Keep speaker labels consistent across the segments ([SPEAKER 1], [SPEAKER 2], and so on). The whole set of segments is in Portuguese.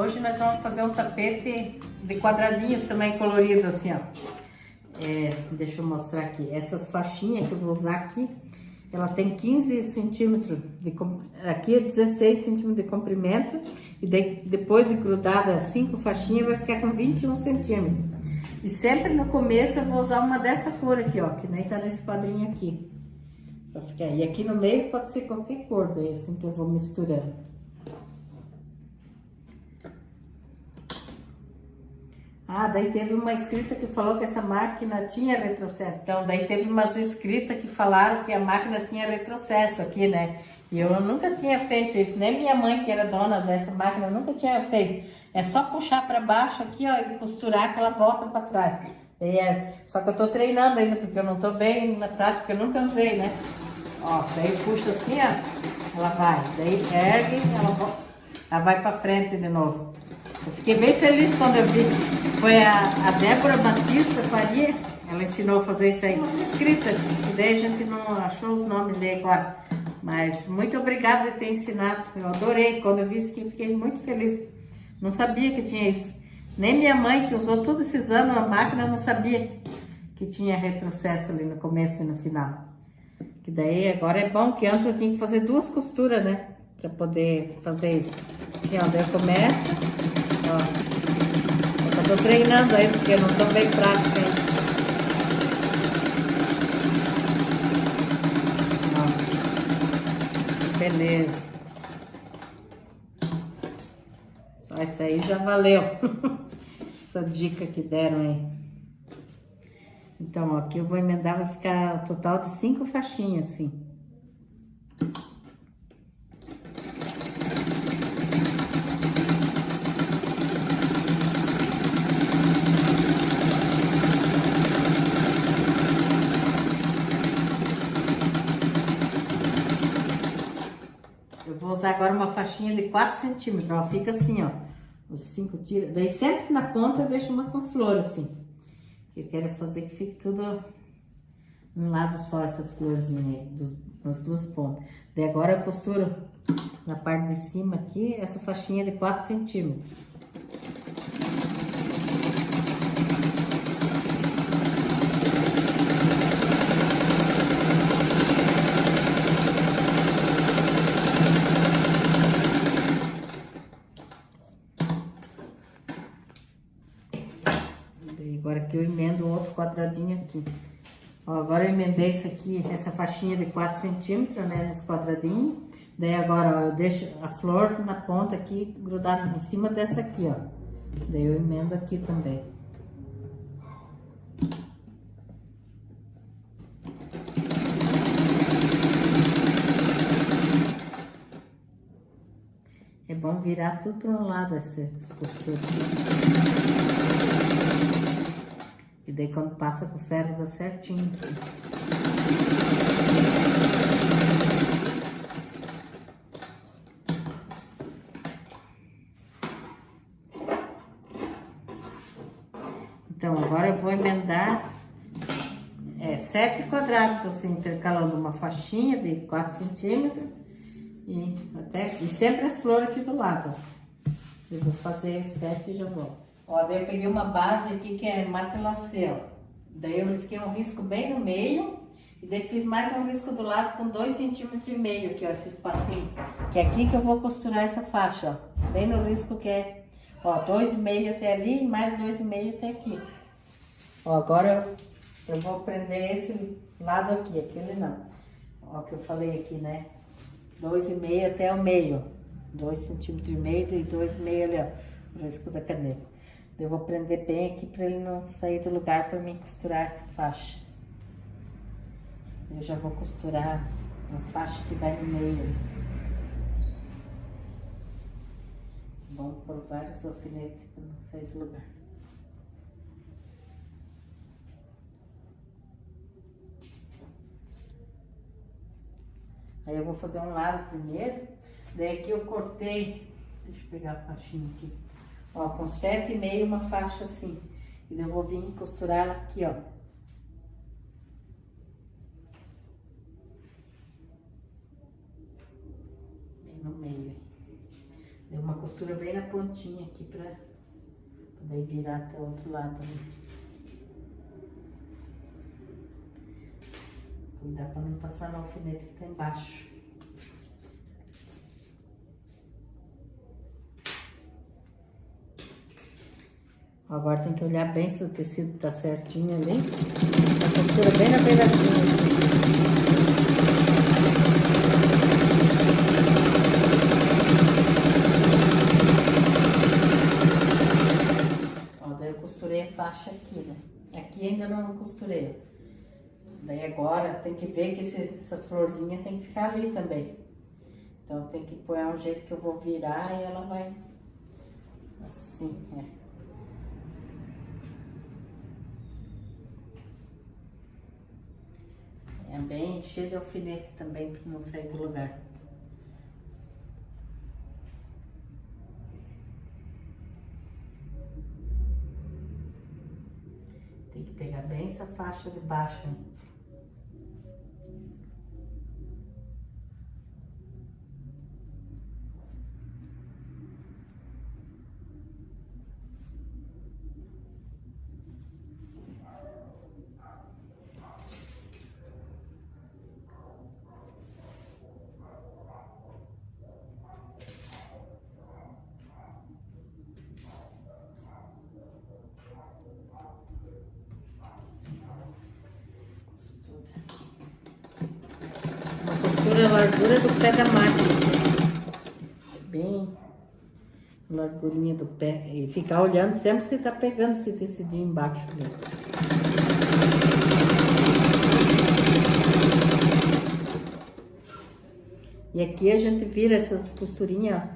[SPEAKER 1] hoje nós vamos fazer um tapete de quadradinhos também colorido assim, ó. Deixa eu mostrar aqui. Essas faixinhas que eu vou usar aqui, ela tem 15 centímetros, aqui é 16 centímetros de comprimento, e depois de grudada 5 faixinhas vai ficar com 21 centímetros. E sempre no começo eu vou usar uma dessa cor aqui, ó, que nem tá nesse quadrinho aqui. Pra ficar. E aqui no meio pode ser qualquer cor, daí assim que eu vou misturando. Ah, daí teve uma escrita que falou que essa máquina tinha retrocesso. Então, daí teve umas escritas que falaram que a máquina tinha retrocesso aqui, né? E eu nunca tinha feito isso, nem minha mãe, que era dona dessa máquina, nunca tinha feito. É só puxar para baixo aqui, ó, e costurar que ela volta para trás. Só que eu tô treinando ainda, porque eu não tô bem na prática, eu nunca usei, né? Ó, daí puxa assim, ó, ela vai. Daí ergue, ela vai para frente de novo. Eu fiquei bem feliz quando eu vi. Foi a Débora Batista Faria, ela ensinou a fazer isso aí. Umas escritas, e daí a gente não achou os nomes dele agora. Mas muito obrigada de ter ensinado, eu adorei. Quando eu vi isso aqui, eu fiquei muito feliz. Não sabia que tinha isso. Nem minha mãe, que usou todos esses anos a máquina, não sabia que tinha retrocesso ali no começo e no final. Que daí agora é bom, que antes eu tinha que fazer 2 costuras, né? Pra poder fazer isso. Assim, ó, daí eu começo, ó. Eu tô treinando aí, porque eu não tô bem prática ainda. Ó. Beleza. Só isso aí já valeu. Essa dica que deram aí. Então, ó, aqui eu vou emendar, vai ficar o total de 5 faixinhas, assim. Eu vou usar agora uma faixinha de 4 centímetros, ó, fica assim, ó. Os 5 tiros, daí sempre na ponta eu deixo uma com flor, assim. Que eu quero fazer que fique tudo um lado só, essas florzinhas aí, das 2 pontas. Daí agora eu costuro na parte de cima aqui, essa faixinha de 4 centímetros. Agora que eu emendo um outro quadradinho aqui. Ó, agora eu emendei isso aqui, essa faixinha de 4 centímetros, né, nos quadradinhos. Daí agora, ó, eu deixo a flor na ponta aqui, grudada em cima dessa aqui, ó. Daí eu emendo aqui também. É bom virar tudo para um lado essa costura. E daí quando passa com o ferro dá certinho. Então agora eu vou emendar 7 quadrados, assim, intercalando uma faixinha de 4 centímetros e sempre as flores aqui do lado. Eu vou fazer 7 e já volto. Ó, daí eu peguei uma base aqui que é matelacê, ó. Daí eu risquei um risco bem no meio e daí fiz mais um risco do lado com 2,5 centímetros aqui, ó, esse espacinho. Que é aqui que eu vou costurar essa faixa, ó. Bem no risco que é, ó, 2,5 até ali e mais 2,5 até aqui. Ó, agora eu vou prender esse lado aqui, aquele não. Ó, que eu falei aqui, né? 2,5 até o meio. 2,5 centímetros e 2,5 ali, ó, o risco da caneta. Eu vou prender bem aqui para ele não sair do lugar para mim costurar essa faixa. Eu já vou costurar a faixa que vai no meio. Bom por vários alfinetes para não sair do lugar. Aí eu vou fazer um lado primeiro. Daí aqui eu cortei, deixa eu pegar a faixinha aqui. Ó, com 7,5 uma faixa assim. E daí eu vou vir costurar ela aqui, ó. Bem no meio. Deu uma costura bem na pontinha aqui pra poder virar até o outro lado, né? Cuidar pra não passar no alfinete que tá embaixo. Agora tem que olhar bem se o tecido tá certinho ali. A costura bem na beiradinha. Daí eu costurei a faixa aqui, né? Aqui ainda não costurei. Daí agora tem que ver que essas florzinhas tem que ficar ali também. Então tem que pôr um jeito que eu vou virar e ela vai assim, É bem cheio de alfinete também para não sair do lugar. Tem que pegar bem essa faixa de baixo, hein? A largura do pé da máquina, bem largurinha do pé, e ficar olhando sempre se tá pegando esse tecidinho embaixo ali. E aqui a gente vira essas costurinhas, ó,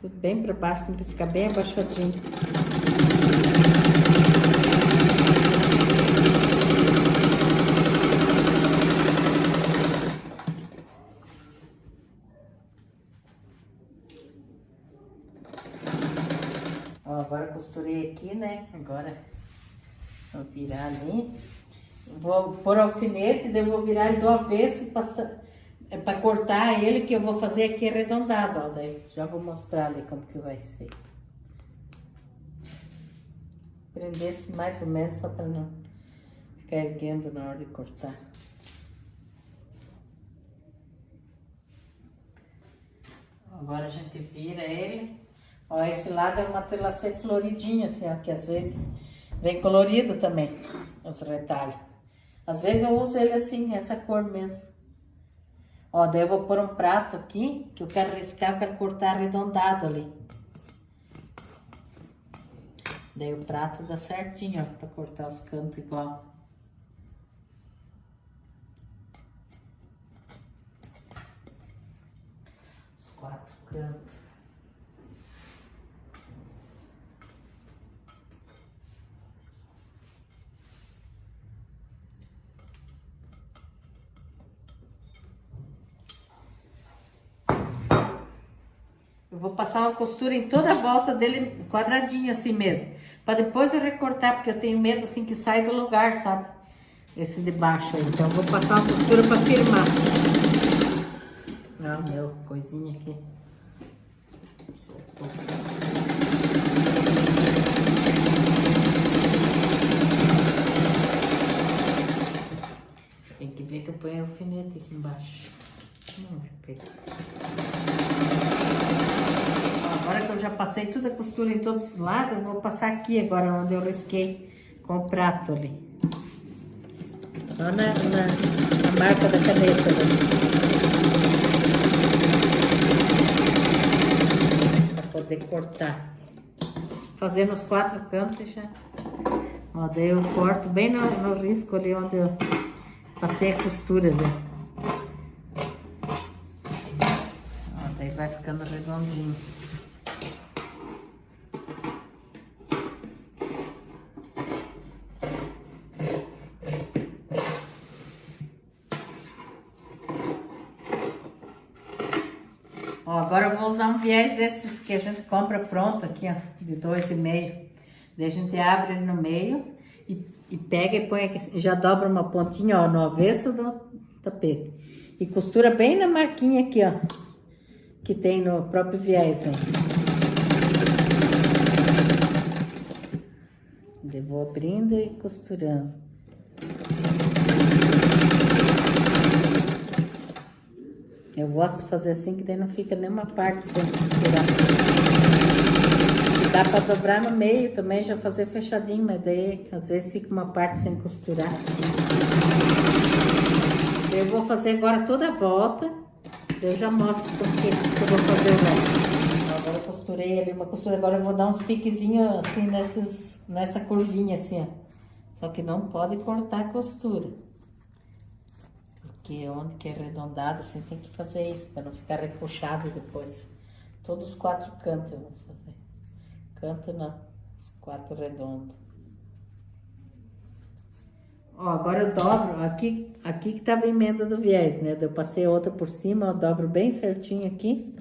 [SPEAKER 1] tudo bem para baixo, tem que ficar bem abaixadinho. Agora costurei aqui, né? Agora vou virar ali. Vou pôr alfinete, daí eu vou virar ele do avesso para cortar ele, que eu vou fazer aqui arredondado, ó. Daí já vou mostrar ali como que vai ser. Prendesse mais ou menos só para não ficar erguendo na hora de cortar. Agora a gente vira ele. Ó, esse lado é uma telacê floridinha, assim, ó, que às vezes vem colorido também, os retalhos. Às vezes eu uso ele assim, essa cor mesmo. Ó, daí eu vou pôr um prato aqui, que eu quero riscar, eu quero cortar arredondado ali. Daí o prato dá certinho, ó, pra cortar os cantos igual. Os 4 cantos. Eu vou passar uma costura em toda a volta dele, quadradinho assim mesmo. Para depois eu recortar, porque eu tenho medo assim que sai do lugar, sabe? Esse de baixo aí. Então eu vou passar uma costura para firmar. Ah, meu, coisinha aqui. Tem que ver que eu ponho alfinete aqui embaixo. Agora que eu já passei toda a costura em todos os lados, eu vou passar aqui agora onde eu risquei com o prato ali. Só na marca da caneta ali. Pra poder cortar. Fazendo os 4 cantos já. Ó, daí eu corto bem no risco ali onde eu passei a costura ali. Ó, daí vai ficando redondinho. Ó, agora eu vou usar um viés desses que a gente compra pronto aqui, ó, de 2,5. Daí a gente abre ele no meio e pega e põe aqui, já dobra uma pontinha, ó, no avesso do tapete. E costura bem na marquinha aqui, ó, que tem no próprio viés, ó. Eu vou abrindo e costurando. Eu gosto de fazer assim, que daí não fica nenhuma parte sem costurar. E dá pra dobrar no meio também, já fazer fechadinho, mas daí às vezes fica uma parte sem costurar. Eu vou fazer agora toda a volta, eu já mostro porque que eu vou fazer o resto. Agora eu costurei ali uma costura, agora eu vou dar uns piquezinhos assim nessa curvinha assim, ó. Só que não pode cortar a costura. Porque onde que é arredondado, assim, tem que fazer isso, para não ficar repuxado depois. Todos os 4 cantos eu vou fazer. Canto não, os 4 redondos. Ó, agora eu dobro, aqui que tava a emenda do viés, né? Eu passei outra por cima, eu dobro bem certinho aqui.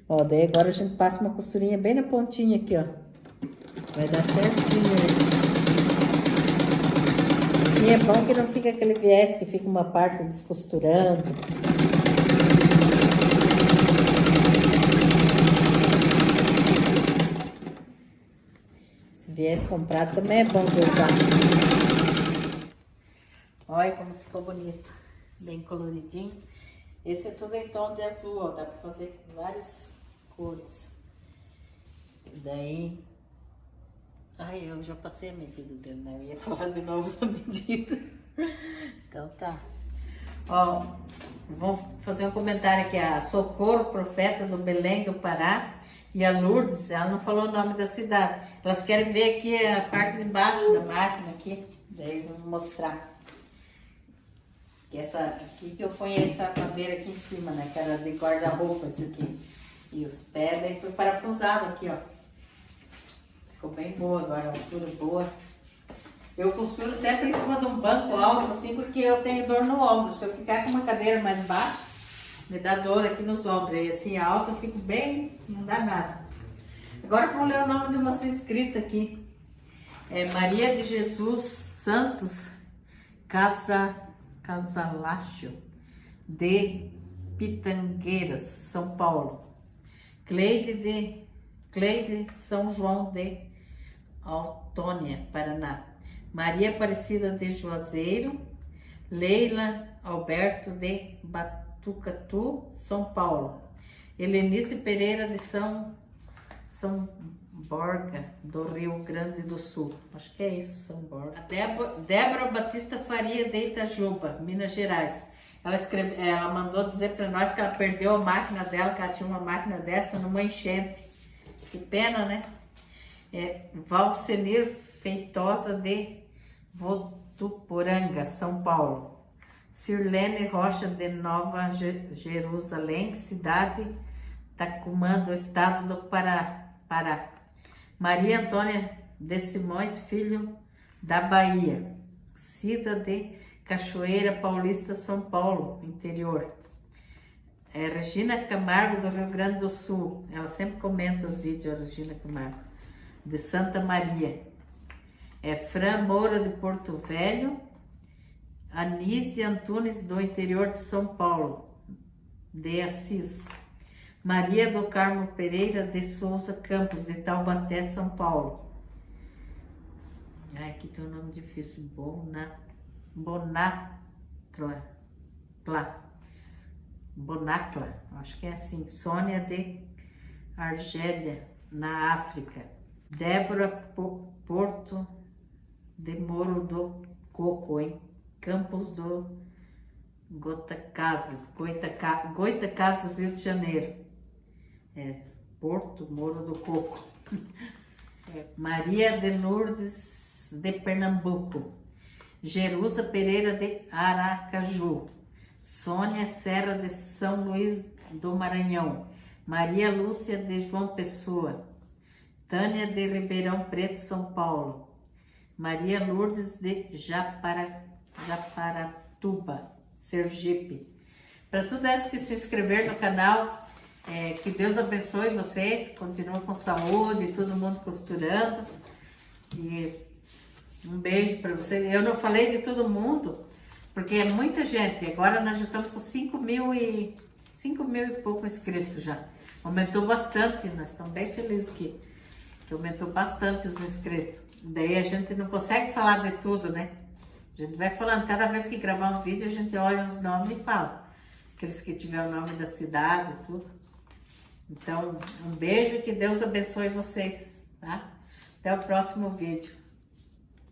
[SPEAKER 1] Ó, daí agora a gente passa uma costurinha bem na pontinha aqui, ó. Vai dar certinho aí. Assim é bom que não fica aquele viés que fica uma parte descosturando. Esse viés comprado também é bom de usar. Olha como ficou bonito. Bem coloridinho. Esse é tudo em tom de azul, ó. Dá pra fazer várias cores. E daí... Ai, eu já passei a medida dele, né? Eu ia falar de novo da medida. Então tá. Ó, vou fazer um comentário aqui. A Socorro, profeta do Belém do Pará, e a Lourdes, ela não falou o nome da cidade. Elas querem ver aqui a parte de baixo da máquina aqui. Daí eu vou mostrar. Que essa aqui que eu ponho essa madeira aqui em cima, né? Que era de guarda-roupa, isso aqui. E os pés, daí foi parafusado aqui, ó. Ficou bem boa agora, uma altura boa. Eu costuro sempre em cima de um banco alto, assim, porque eu tenho dor no ombro. Se eu ficar com uma cadeira mais baixa, me dá dor aqui nos ombros. E assim, alto, eu fico bem, não dá nada. Agora eu vou ler o nome de uma inscrita aqui. É Maria de Jesus Santos Casalacho, de Pitangueiras, São Paulo. Cleide São João de Autônia, Paraná. Maria Aparecida de Juazeiro. Leila Alberto de Batucatu, São Paulo. Helenice Pereira de São Borga, do Rio Grande do Sul. Acho que é isso, São Borga. Débora Batista Faria de Itajuba, Minas Gerais. Ela mandou dizer para nós que ela perdeu a máquina dela, que ela tinha uma máquina dessa numa enchente. Que pena, né? Valcenir Feitosa de Votuporanga, São Paulo. Sirlene Rocha de Nova Jerusalém, cidade Tacumã, do estado do Pará. Maria Antônia de Simões Filho, da Bahia. Cida de Cachoeira Paulista, São Paulo, interior. Regina Camargo, do Rio Grande do Sul. Ela sempre comenta os vídeos, a Regina Camargo. De Santa Maria. Fran Moura, de Porto Velho. Anise Antunes, do interior de São Paulo. De Assis. Maria do Carmo Pereira de Souza Campos, de Taubaté, São Paulo. Ai, aqui tem um nome difícil. Bonacla, acho que é assim. Sônia de Argélia, na África. Débora Porto de Moro do Coco, em Campos do Goitacazes, Rio de Janeiro. Porto Moro do Coco. Maria de Lourdes de Pernambuco. Jerusa Pereira de Aracaju. Sônia Serra de São Luís do Maranhão. Maria Lúcia de João Pessoa. Tânia de Ribeirão Preto, São Paulo. Maria Lourdes de Japaratuba, Sergipe. Para todas essas que se inscreveram no canal, que Deus abençoe vocês, continuem com saúde, todo mundo costurando. E um beijo para vocês. Eu não falei de todo mundo, porque é muita gente. Agora nós já estamos com 5 mil e pouco inscritos já. Aumentou bastante, nós estamos bem felizes que aumentou bastante os inscritos. Daí a gente não consegue falar de tudo, né? A gente vai falando, cada vez que gravar um vídeo, a gente olha os nomes e fala. Aqueles que tiver o nome da cidade e tudo. Então, um beijo e que Deus abençoe vocês, tá? Até o próximo vídeo.